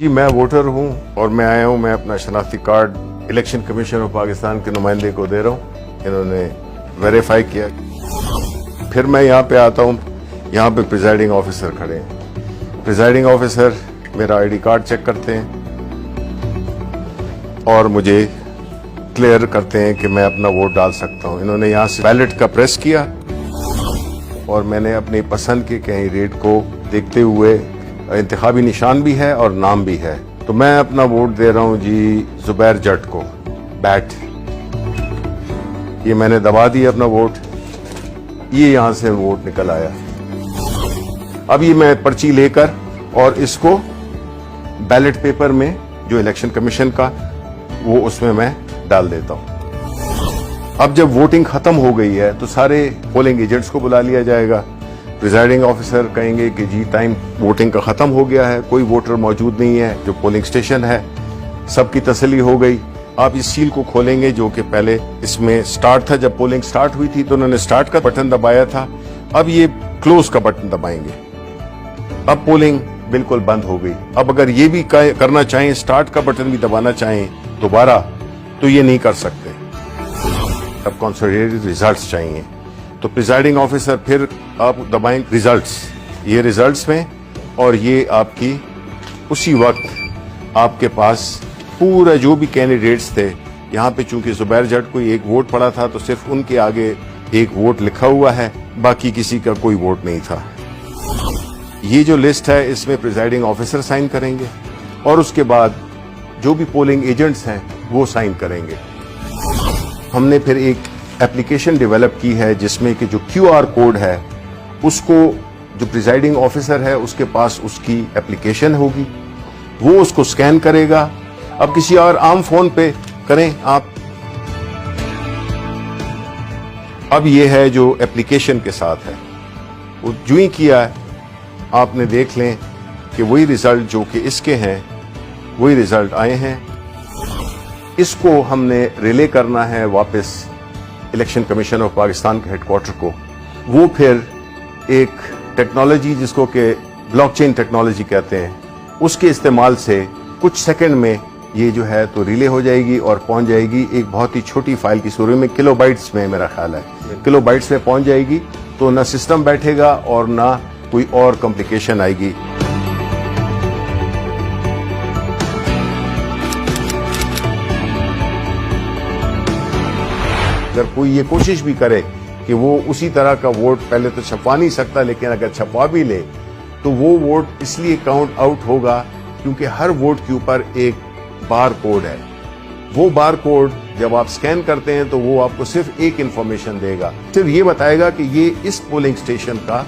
जी मैं वोटर हूं और मैं आया हूं। मैं अपना शनाख्ती card election commission of Pakistan के नुमाइंदे को दे रहा हूं। इन्होंने वेरीफाई किया। फिर मैं यहां पे आता हूं। यहां पे प्रिजाइडिंग ऑफिसर खड़े हैं। प्रिजाइडिंग ऑफिसर मेरा आईडी कार्ड चेक करते हैं और मुझे क्लियर करते हैं कि मैं अपना वोट डाल सकता हूं। इन्होंने यहां से बैलेट का प्रेस किया और मैंने अपनी पसंद के कैंडिडेट को देखते हुए, इंतखाबी निशान भी है और नाम भी है, तो मैं अपना वोट दे रहा हूं जी जुबैर जट को। बैट ये मैंने दबा दिया अपना वोट। ये यहां से वोट निकल आया। अब ये मैं पर्ची लेकर और इसको बैलेट पेपर में जो इलेक्शन कमीशन का वो उसमें मैं डाल देता हूं। अब जब वोटिंग खत्म हो गई है तो सारे पोलिंग एजेंट्स को बुला लिया जाएगा। प्रिजाइडिंग ऑफिसर कहेंगे कि जी टाइम वोटिंग का खत्म हो गया है, कोई वोटर मौजूद नहीं है जो पोलिंग स्टेशन है, सबकी तसल्ली हो गई। आप इस सील को खोलेंगे जो कि पहले इसमें स्टार्ट था। जब पोलिंग स्टार्ट हुई थी तो उन्होंने स्टार्ट का बटन दबाया था। अब ये क्लोज का बटन दबाएंगे। अब पोलिंग बिल्कुल बंद हो गई। अब अगर ये भी करना चाहें, स्टार्ट का बटन भी दबाना चाहें दोबारा, तो ये नहीं कर सकते। अब कंसोलिडेटेड रिजल्ट्स चाहिए तो प्रिजाइडिंग ऑफिसर फिर आप दबाएं रिजल्ट्स। ये रिजल्ट्स में और ये आपकी उसी वक्त आपके पास पूरा जो भी कैंडिडेट्स थे, यहाँ पे चूंकि जुबैर जट को एक वोट पड़ा था तो सिर्फ उनके आगे एक वोट लिखा हुआ है, बाकी किसी का कोई वोट नहीं था। ये जो लिस्ट है इसमें प्रिजाइडिंग ऑफिसर साइन करेंगे और उसके बाद जो भी पोलिंग एजेंट्स हैं वो साइन करेंगे। हमने फिर एक एप्लीकेशन डेवलप की है जिसमें कि जो QR कोड है उसको जो प्रिजाइडिंग ऑफिसर है उसके पास उसकी एप्लीकेशन होगी, वो उसको स्कैन करेगा। अब किसी और आम फोन पे करें आप। अब ये है जो एप्लीकेशन के साथ है, वो जो ही किया है आपने देख लें कि वही रिजल्ट जो कि इसके हैं वही रिजल्ट आए हैं। इसको हमने रिले करना है वापस इलेक्शन कमीशन ऑफ पाकिस्तान के हेडक्वार्टर को। वो फिर एक टेक्नोलॉजी जिसको कि ब्लॉकचेन टेक्नोलॉजी कहते हैं, उसके इस्तेमाल से कुछ सेकंड में ये जो है तो रिले हो जाएगी और पहुंच जाएगी एक बहुत ही छोटी फाइल की सूरत में, किलोबाइट्स में मेरा ख्याल है, किलोबाइट्स में पहुंच जाएगी। तो ना सिस्टम बैठेगा और ना कोई और कॉम्प्लिकेशन आएगी। अगर कोई ये कोशिश भी करे कि वो उसी तरह का वोट पहले तो छपवा नहीं सकता, लेकिन अगर छपवा भी ले तो वो वोट इसलिए काउंट आउट होगा क्योंकि हर वोट के ऊपर एक बार कोड है। वो बार कोड जब आप स्कैन करते हैं तो वो आपको सिर्फ एक इंफॉर्मेशन देगा, सिर्फ ये बताएगा कि ये इस पोलिंग स्टेशन का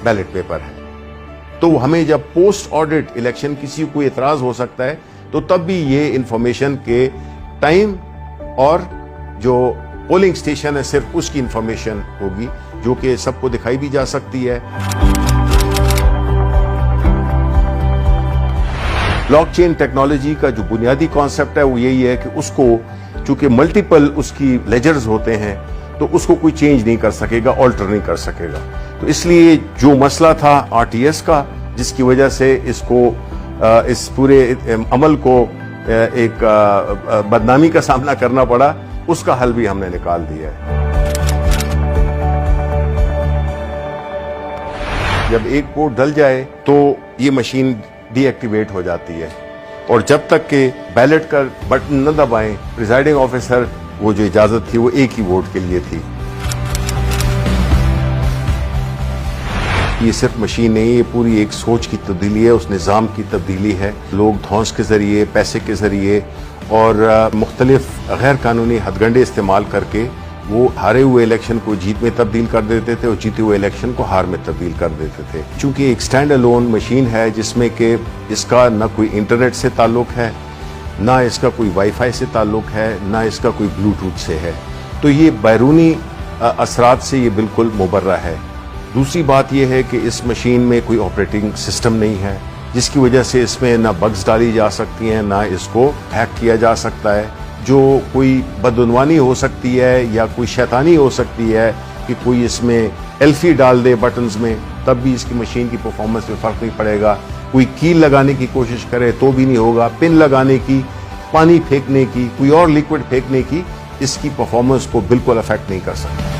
बैलेट पेपर है। तो हमें जब पोस्ट ऑडिट इलेक्शन किसी को एतराज हो सकता है तो तब भी ये इंफॉर्मेशन के टाइम और जो पोलिंग स्टेशन है सिर्फ उसकी इंफॉर्मेशन होगी जो कि सबको दिखाई भी जा सकती है। ब्लॉकचेन टेक्नोलॉजी का जो बुनियादी कॉन्सेप्ट है वो यही है कि उसको चूंकि मल्टीपल उसकी लेजर्स होते हैं तो उसको कोई चेंज नहीं कर सकेगा, ऑल्टर नहीं कर सकेगा। तो इसलिए जो मसला था RTS का, जिसकी वजह से इसको इस पूरे अमल को एक बदनामी का सामना करना पड़ा, उसका हल भी हमने निकाल दिया है। जब एक वोट डल जाए तो ये मशीन डीएक्टिवेट हो जाती है और जब तक के बैलेट का बटन न दबाएं प्रिजाइडिंग ऑफिसर, वो जो इजाजत थी वो एक ही वोट के लिए थी। ये सिर्फ मशीन नहीं, ये पूरी एक सोच की तब्दीली है, उस निज़ाम की तब्दीली है। लोग धौंस के जरिए, पैसे के जरिए और मुख्तलिफ गैर कानूनी हथगंडे इस्तेमाल करके वो हारे हुए इलेक्शन को जीत में तब्दील कर देते थे और जीते हुए इलेक्शन को हार में तब्दील कर देते थे। चूंकि एक स्टैंड अलोन मशीन है जिसमें कि इसका न कोई इंटरनेट से ताल्लुक है, ना इसका कोई वाईफाई से ताल्लुक है, ना इसका कोई ब्लूटूथ से है, तो ये बैरूनी असरात से ये बिल्कुल मुबर्रा है। दूसरी बात यह है कि इस मशीन में कोई ऑपरेटिंग सिस्टम नहीं है, जिसकी वजह से इसमें ना बग्स डाली जा सकती हैं, ना इसको हैक किया जा सकता है। जो कोई बदउनवानी हो सकती है या कोई शैतानी हो सकती है कि कोई इसमें एल्फी डाल दे बटन्स में, तब भी इसकी मशीन की परफॉर्मेंस में फर्क नहीं पड़ेगा। कोई कील लगाने की कोशिश करे तो भी नहीं होगा, पिन लगाने की, पानी फेंकने की, कोई और लिक्विड फेंकने की, इसकी परफॉर्मेंस को बिल्कुल अफेक्ट नहीं कर सकता।